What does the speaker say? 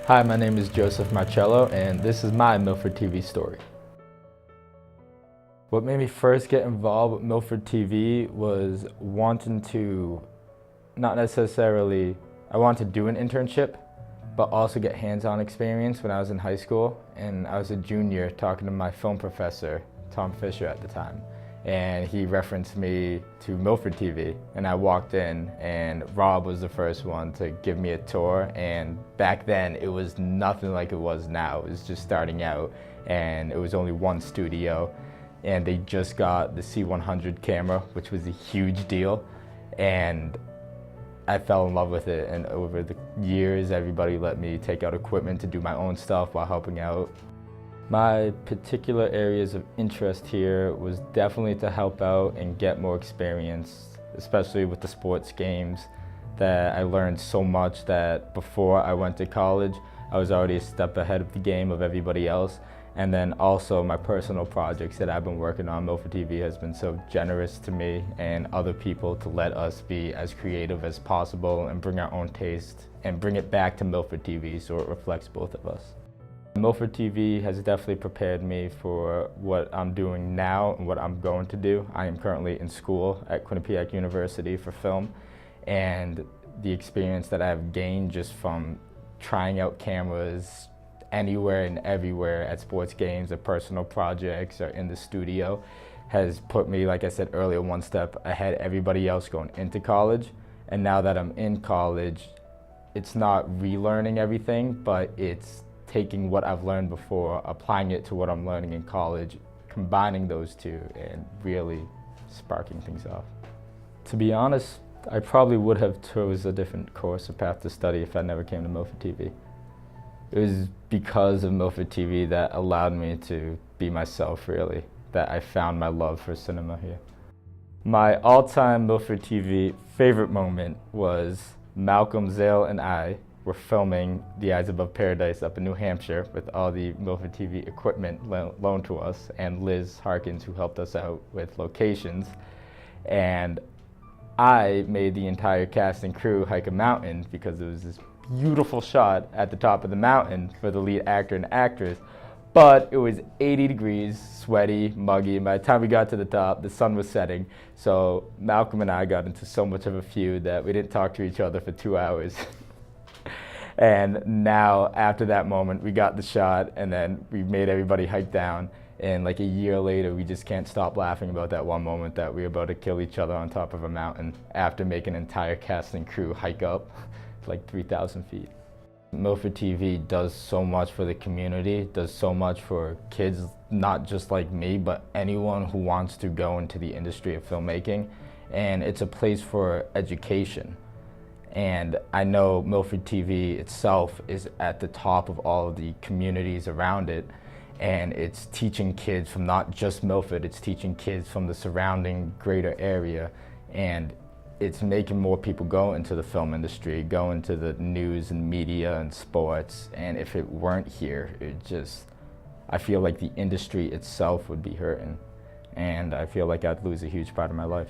Hi, my name is Joseph Marcello, and this is my Milford TV story. What made me first get involved with Milford TV was wanting to, not necessarily, I wanted to do an internship, but also get hands-on experience when I was in high school. And I was a junior talking to my film professor, Tom Fisher at the time. And he referenced me to Milford TV, and I walked in, and Rob was the first one to give me a tour. And back then it was nothing like it was now. It was just starting out, and it was only one studio, and they just got the C100 camera, which was a huge deal, and I fell in love with it. And over the years, everybody let me take out equipment to do my own stuff while helping out. My particular areas of interest here was definitely to help out and get more experience, especially with the sports games, that I learned so much that before I went to college, I was already a step ahead of the game of everybody else. And then also my personal projects that I've been working on. Milford TV has been so generous to me and other people to let us be as creative as possible and bring our own taste and bring it back to Milford TV so it reflects both of us. Milford TV has definitely prepared me for what I'm doing now and what I'm going to do. I am currently in school at Quinnipiac University for film, and the experience that I've gained just from trying out cameras anywhere and everywhere at sports games or personal projects or in the studio has put me, like I said earlier, one step ahead of everybody else going into college. And now that I'm in college, it's not relearning everything, but it's taking what I've learned before, applying it to what I'm learning in college, combining those two, and really sparking things off. To be honest, I probably would have chose a different course or path to study if I never came to Milford TV. It was because of Milford TV that allowed me to be myself, really, that I found my love for cinema here. My all-time Milford TV favorite moment was Malcolm, Zale, and I were filming The Eyes Above Paradise up in New Hampshire with all the Milford TV equipment loaned to us, and Liz Harkins, who helped us out with locations. And I made the entire cast and crew hike a mountain because it was this beautiful shot at the top of the mountain for the lead actor and actress. But it was 80 degrees, sweaty, muggy, and by the time we got to the top, the sun was setting. So Malcolm and I got into so much of a feud that we didn't talk to each other for 2 hours. And now, after that moment, we got the shot, and then we made everybody hike down. And like a year later, we just can't stop laughing about that one moment that we were about to kill each other on top of a mountain after making an entire cast and crew hike up like 3,000 feet. Milford TV does so much for the community, does so much for kids, not just like me, but anyone who wants to go into the industry of filmmaking. And it's a place for education. And I know Milford TV itself is at the top of all of the communities around it, and it's teaching kids from not just Milford, it's teaching kids from the surrounding greater area, and it's making more people go into the film industry, go into the news and media and sports. And if it weren't here, I feel like the industry itself would be hurting, and I feel like I'd lose a huge part of my life.